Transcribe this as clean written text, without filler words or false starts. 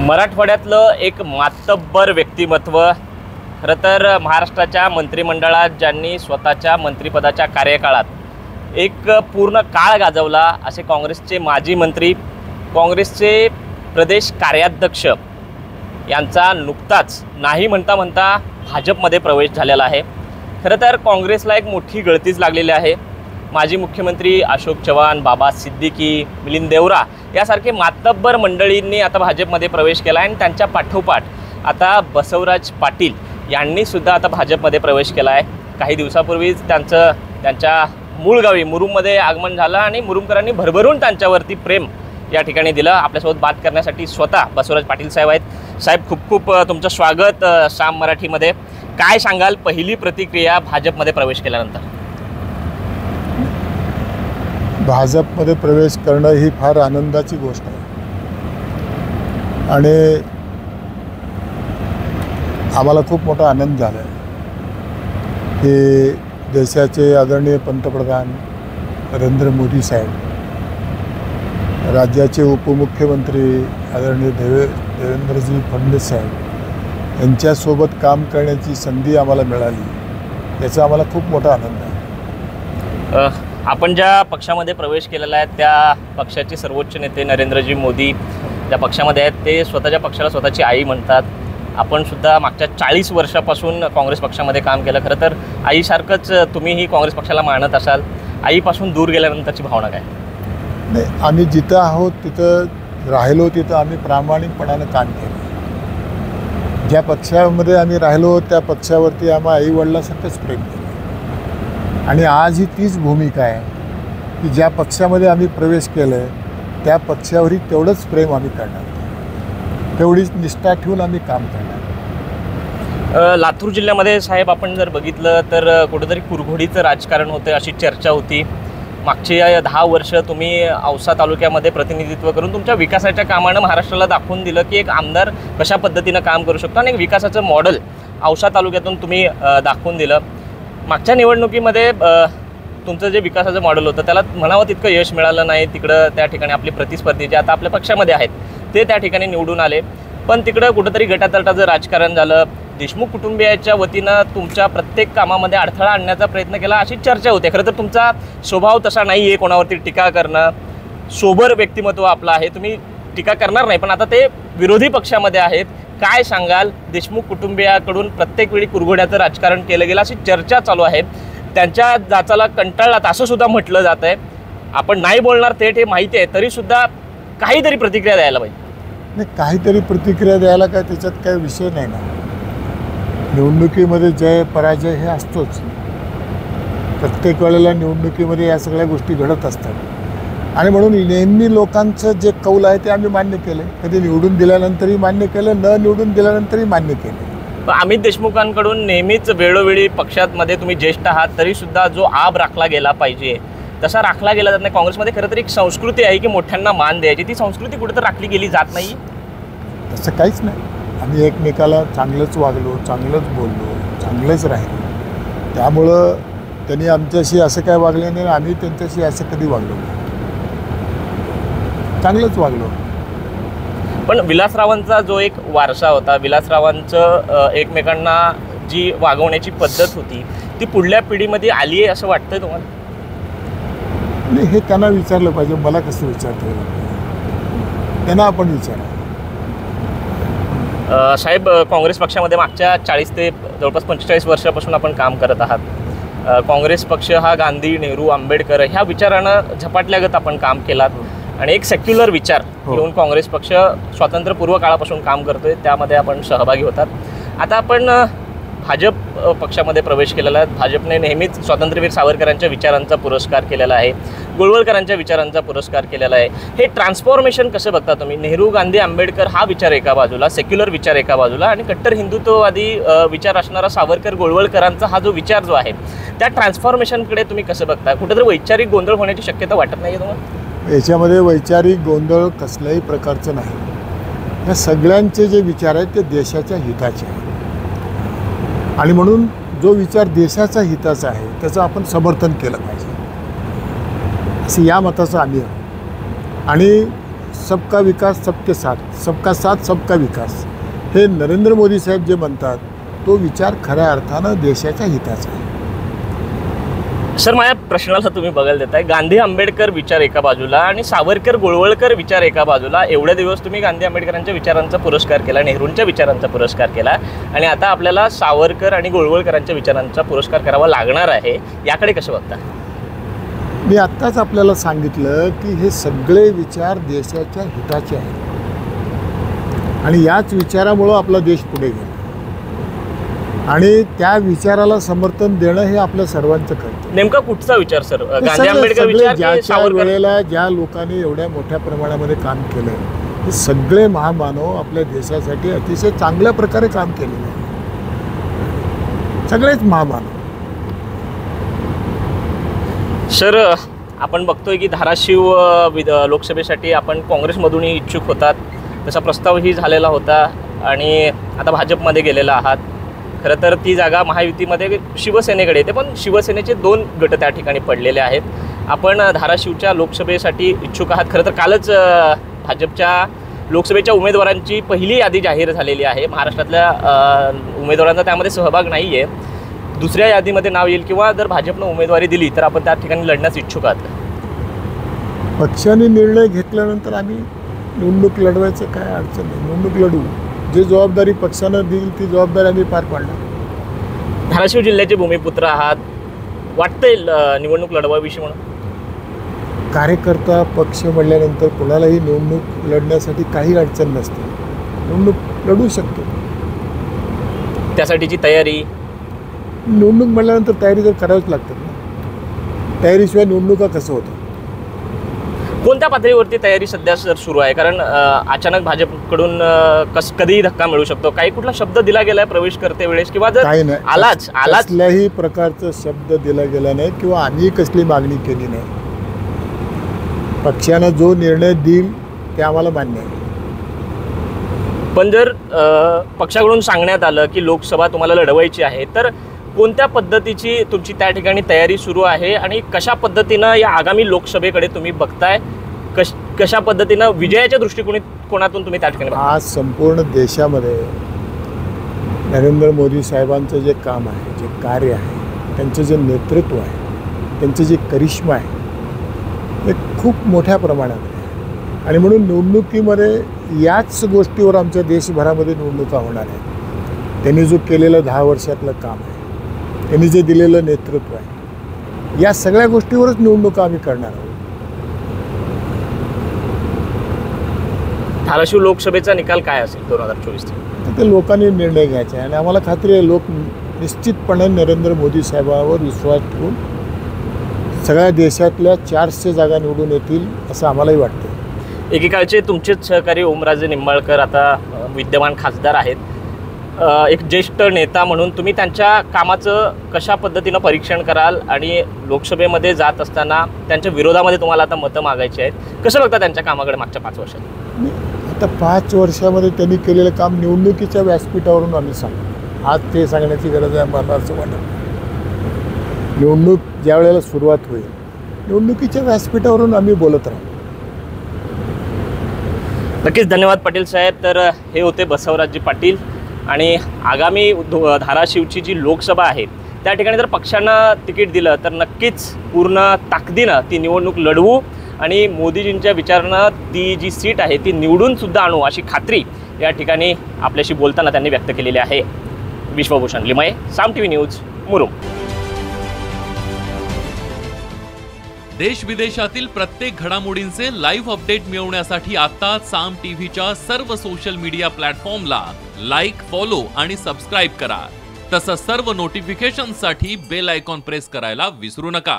मराठवाड्यातलं एक मातब्बर व्यक्तिमत्व, खरं तर महाराष्ट्राच्या मंत्रिमंडळात ज्यांनी स्वतःच्या मंत्रिपदाच्या कार्यकाळात एक पूर्ण काळ गाजवला असे काँग्रेसचे माजी मंत्री, काँग्रेसचे प्रदेश कार्याध्यक्ष यांचा नुकताच नाही म्हणता म्हणता भाजपमध्ये प्रवेश झालेला आहे। खरं तर काँग्रेसला एक मोठी गळतीच लागलेली आहे। माजी मुख्यमंत्री अशोक चव्हाण, बाबा सिद्दीकी, मिलिंद देवरा यासारखे मातब्बर मंडळींनी आता भाजपमध्ये प्रवेश केला आहे आणि त्यांच्या पाठोपाठ आता बसवराज पाटील यांनी सुद्धा आता भाजपमध्ये प्रवेश केला आहे। काही दिवसापूर्वीच त्यांच्या मूळ गावी मुरुममध्ये आगमन झालं आणि मुरुमकरांनी भरभरून त्यांच्यावरती प्रेम या ठिकाणी दिलं। आपल्यासोबत बात करण्यासाठी स्वतः बसवराज पाटील साहेब आहेत। साहेब, खूप खूप तुमचं स्वागत साम मराठीमध्ये। काय सांगाल पहिली प्रतिक्रिया भाजपमध्ये प्रवेश केल्यानंतर? भाजपमध्ये प्रवेश करणं ही फार आनंदाची गोष्ट आहे आणि आम्हाला खूप मोठा आनंद झाला आहे की देशाचे आदरणीय पंतप्रधान नरेंद्र मोदी साहेब, राज्याचे उपमुख्यमंत्री आदरणीय देवेंद्रजी फडणवीस साहेब यांच्यासोबत काम करण्याची संधी आम्हाला मिळाली, याचा आम्हाला खूप मोठा आनंद आहे। आपण ज्या पक्षामध्ये प्रवेश केलेला आहे त्या पक्षाचे सर्वोच्च नेते नरेंद्रजी मोदी ज्या पक्षामध्ये आहेत ते स्वतःच्या पक्षाला स्वतःची आई म्हणतात। आपण सुद्धा मागच्या 40 वर्षापासून काँग्रेस पक्षामध्ये काम केलं। खरं तर आईसारखंच तुम्हीही काँग्रेस पक्षाला मानत असाल। आईपासून दूर गेल्यानंतरची भावना काय? नाही, आम्ही जिथं आहोत तिथं राहिलो, तिथं आम्ही प्रामाणिकपणानं काम केलं। ज्या पक्षामध्ये आम्ही राहिलो त्या पक्षावरती आम्ही आईवडिलांसारखंच प्रेम केलं आणि आज ही तीच भूमिका आहे की ज्या पक्षामध्ये आम्ही प्रवेश केलं आहे त्या पक्षावरही तेवढंच प्रेम आम्ही करणार, तेवढीच निष्ठा ठेवून आम्ही काम करणार। लातूर जिल्ह्यामध्ये साहेब आपण जर बघितलं तर कुठेतरी कुरघोडीचं राजकारण होतं अशी चर्चा होती। मागची 10 वर्ष तुम्ही औसा तालुक्यामध्ये प्रतिनिधित्व करून तुमच्या विकासाच्या कामानं महाराष्ट्राला दाखवून दिलं की एक आमदार कशा पद्धतीनं काम करू शकतो आणि एक विकासाचं मॉडेल औसा तालुक्यातून तुम्ही दाखवून दिलं। मागच्या निवडणुकीमध्ये तुमचं जे विकासाचं मॉडेल होतं त्याला म्हणावं तितकं यश मिळालं नाही। तिकडं त्या ठिकाणी आपले प्रतिस्पर्धी जे आता आपल्या पक्षामध्ये आहेत ते त्या ठिकाणी निवडून आले, पण तिकडं कुठंतरी गटातटाचं राजकारण झालं। देशमुख कुटुंबियाच्या वतीनं तुमच्या प्रत्येक कामामध्ये अडथळा आणण्याचा प्रयत्न केला अशी चर्चा होते। खरं तर तुमचा स्वभाव तसा नाही आहे कोणावरती टीका करणं, सोबर व्यक्तिमत्व आपलं आहे, तुम्ही टीका करणार नाही, पण आता ते विरोधी पक्षामध्ये आहेत। काय सांगाल? देशमुख कुटुंबियाकडून प्रत्येक वेळी कुरघोड्याचं राजकारण केलं गेलं अशी चर्चा चालू आहे। त्यांच्या जाचाला कंटाळलात असं सुद्धा म्हटलं जात आहे। आपण नाही बोलणार थेट हे माहिती आहे, तरीसुद्धा काहीतरी प्रतिक्रिया द्यायला पाहिजे। नाही, काहीतरी प्रतिक्रिया द्यायला काय त्याच्यात काही विषय नाही ना। निवडणुकीमध्ये जय पराजय हे असतोच, प्रत्येक वेळेला निवडणुकीमध्ये या सगळ्या गोष्टी घडत असतात आणि म्हणून नेहमी लोकांचं जे कौल आहे ते आम्ही मान्य केलं। कधी निवडून दिल्यानंतरही मान्य केलं, न निवडून दिल्यानंतरही मान्य केलं। अमित देशमुखांकडून नेहमीच वेळोवेळी पक्षामध्ये तुम्ही ज्येष्ठ आहात तरीसुद्धा जो आब राखला गेला पाहिजे तसा राखला गेला जात नाही। काँग्रेसमध्ये खरं तर एक संस्कृती आहे की मोठ्यांना मान द्यायची, ती संस्कृती कुठं तर राखली गेली जात नाही। तसं काहीच नाही, आम्ही एकमेकाला चांगलंच वागलो, चांगलंच बोललो, चांगलंच राहिलो। त्यामुळं त्यांनी आमच्याशी असं काय वागले नाही, आम्ही त्यांच्याशी असं कधी वागलो नाही, चांगलंच वागलो। पण विलासरावांचा जो एक वारसा होता, विलासरावांचं एकमेकांना जी वागवण्याची पद्धत होती ती पुढल्या पिढीमध्ये आली आहे असं वाटतंय तुम्हाला? नाही, हे त्यांना विचारलं पाहिजे, मला कसं विचारता येईल? त्यांना आपण विचारा। साहेब, काँग्रेस पक्षामध्ये मागच्या 40 ते जवळपास 45 वर्षापासून आपण काम करत आहात। काँग्रेस पक्ष हा गांधी, नेहरू, आंबेडकर ह्या विचारानं झपाटल्यागत आपण काम केलात आणि एक सेक्युलर विचार घेऊन काँग्रेस पक्ष स्वातंत्र्यपूर्व काळापासून काम करतोय, त्यामध्ये आपण सहभागी होतात। आता आपण भाजप पक्षामध्ये प्रवेश केलेला आहे। भाजपने नेहमीच स्वातंत्र्यवीर सावरकरांच्या विचारांचा पुरस्कार केलेला आहे, गोळवळकरांच्या विचारांचा पुरस्कार केलेला आहे। हे ट्रान्सफॉर्मेशन कसं बघता तुम्ही? नेहरू, गांधी, आंबेडकर हा विचार एका बाजूला, सेक्युलर विचार एका बाजूला आणि कट्टर हिंदुत्ववादी विचार असणारा सावरकर, गोळवळकरांचा हा जो विचार जो आहे त्या ट्रान्सफॉर्मेशनकडे तुम्ही कसं बघता? कुठेतरी वैचारिक गोंधळ होण्याची शक्यता वाटत नाही तुम्हाला? याच्यामध्ये वैचारिक गोंधळ कसल्याही प्रकारचं नाही। या सगळ्यांचे जे विचार आहेत ते देशाच्या हिताचे आहेत आणि म्हणून जो विचार देशाच्या हिताचा आहे त्याचं आपण समर्थन केलं पाहिजे, असं या मताचं आम्ही आहोत। आणि सबका विकास सबके साथ, सबका साथ सबका विकास, हे नरेंद्र मोदी साहेब जे म्हणतात तो विचार खऱ्या अर्थानं देशाच्या हिताचा आहे. सर, माझ्या प्रश्नाला तुम्ही बघायला देताय. गांधी आंबेडकर विचार एका बाजूला आणि सावरकर गोळवळकर विचार एका बाजूला. एवढे दिवस तुम्ही गांधी आंबेडकरांच्या विचारांचा पुरस्कार केला, नेहरूंच्या विचारांचा पुरस्कार केला आणि आता आपल्याला सावरकर आणि गोळवळकरांच्या विचारांचा पुरस्कार करावा लागणार आहे. याकडे कसं बघता? मी आत्ताच आपल्याला सांगितलं की हे सगळे विचार देशाच्या हिताचे आहेत आणि याच विचारामुळं आपला देश पुढे गेला आणि त्या विचाराला समर्थन देणं हे आपल्या सर्वांचं कर्तव्य. नेमका कुठचा विचार सर? गांधी सगळे आंबेडकर विचार की ज्याच्या सावरकर? वेळेला ज्या लोकांनी एवढ्या मोठ्या प्रमाणामध्ये काम केलं हे सगळे महामानव आपल्या देशासाठी अतिशय चांगल्या प्रकारे काम केलेलं आहे. सगळेच महामानव. सर, आपण बघतोय की धाराशिव लोकसभेसाठी आपण काँग्रेसमधूनही इच्छुक होतात. तसा प्रस्तावही झालेला होता आणि आता भाजपमध्ये गेलेला आहात. खरं तर ती जागा महायुतीमध्ये शिवसेनेकडे येते, पण शिवसेनेचे 2 गट त्या ठिकाणी पडलेले आहेत. आपण धाराशिवच्या लोकसभेसाठी इच्छुक आहात. खरं तर कालच भाजपच्या लोकसभेच्या उमेदवारांची पहिली यादी जाहीर झालेली आहे. महाराष्ट्रातल्या उमेदवारांचा त्यामध्ये सहभाग नाही आहे. दुसऱ्या यादीमध्ये नाव येईल किंवा जर भाजपनं उमेदवारी दिली तर आपण त्या ठिकाणी लढण्यास इच्छुक आहात. पक्षाने निर्णय घेतल्यानंतर आम्ही निवडणूक लढवायचं काय अडचण नाही. निवडणूक लढवू. जे जबाबदारी पक्षानं देईल ती जबाबदारी आम्ही पार पाडणार. धाराशिव जिल्ह्याचे भूमिपुत्र आहात, वाटतंय निवडणूक लढवाविषयी म्हणून? कार्यकर्ता पक्ष म्हणल्यानंतर कोणालाही निवडणूक लढण्यासाठी काही अडचण नसते. निवडणूक लढू शकतो. त्यासाठीची तयारी? निवडणूक म्हणल्यानंतर तयारी तर करावीच लागतात ना. तयारीशिवाय निवडणुका कसं होतं? कोणत्या पातळीवरती तयारी सध्या सर सुरू आहे? कारण अचानक भाजपकडून कधीही धक्का मिळू शकतो. काही कुठला शब्द दिला गेलाय प्रवेश करते वेळेस किंवा जर काही नाही, आलाच कसल्याही प्रकारचा शब्द दिला गेला नाही किंवा आम्ही कसली मागणी केली नाही. पक्षानं जो निर्णय देईल ते आम्हाला मान्य आहे. पण जर पक्षाकडून सांगण्यात आलं की लोकसभा तुम्हाला लढवायची आहे तर कोणत्या पद्धतीची तुमची त्या ठिकाणी तयारी सुरू आहे आणि कशा पद्धतीनं या आगामी लोकसभेकडे तुम्ही बघताय? कशा पद्धतीनं विजयाच्या दृष्टिकोनातून तुम्ही त्या ठिकाणी बघताय? आज संपूर्ण देशामध्ये नरेंद्र मोदी साहेबांचं जे काम आहे, जे कार्य आहे, त्यांचं जे नेतृत्व आहे, त्यांचं जे करिश्मा आहे हे खूप मोठ्या प्रमाणात आहे आणि म्हणून निवडणुकीमध्ये याच गोष्टीवर आमच्या देशभरामध्ये निवडणुका होणार आहेत. त्यांनी जो केलेलं 10 वर्षातलं काम आहे, त्यांनी जे दिलेलं नेतृत्व आहे, या सगळ्या गोष्टीवरच निवडणुका आम्ही करणार आहोत. धाराशिव लोकसभेचा निकाल काय असेल 2024? ते लोकांनी निर्णय घ्यायचा आहे आणि आम्हाला खात्री आहे लोक निश्चितपणे नरेंद्र मोदी साहेबांवर विश्वास ठेवून सगळ्या देशातल्या 400 जागा निवडून येतील असं आम्हालाही वाटतं. एकेकाळचे तुमचेच सहकारी ओमराजे निंबाळकर आता विद्यमान खासदार आहेत. एक ज्येष्ठ नेता म्हणून तुम्ही त्यांच्या कामाचं कशा पद्धतीनं परीक्षण कराल आणि लोकसभेमध्ये जात असताना त्यांच्या विरोधामध्ये तुम्हाला आता मतं मागायची आहेत, कसं बघता त्यांच्या कामाकडे मागच्या 5 वर्षात? आता 5 वर्षामध्ये त्यांनी केलेलं काम निवडणुकीच्या व्यासपीठावरून आम्ही सांगतो. आज ते सांगण्याची गरज आहे मला असं वाटतं. निवडणूक ज्या वेळेला सुरुवात होईल निवडणुकीच्या व्यासपीठावरून आम्ही बोलत राहू. नक्कीच धन्यवाद पाटील साहेब. तर हे होते बसवराजजी पाटील आणि आगामी धाराशिवची जी लोकसभा आहे त्या ठिकाणी जर पक्षानं तिकीट दिलं तर नक्कीच पूर्ण ताकदीनं ती निवडणूक लढवू आणि मोदीजींच्या विचारानं ती जी सीट आहे ती निवडूनसुद्धा आणू अशी खात्री या ठिकाणी आपल्याशी बोलताना त्यांनी व्यक्त केलेली आहे. विश्वभूषण लिमये, साम टीव्ही न्यूज, मुरुम. देश विदेशातील प्रत्येक घडामोडींचे लाईव्ह अपडेट मिळवण्यासाठी आता साम टीव्हीच्या सर्व सोशल मीडिया प्लॅटफॉर्मला लाईक, फॉलो आणि सबस्क्राईब करा. तसंच सर्व नोटिफिकेशनसाठी बेल आयकॉन प्रेस करायला विसरू नका.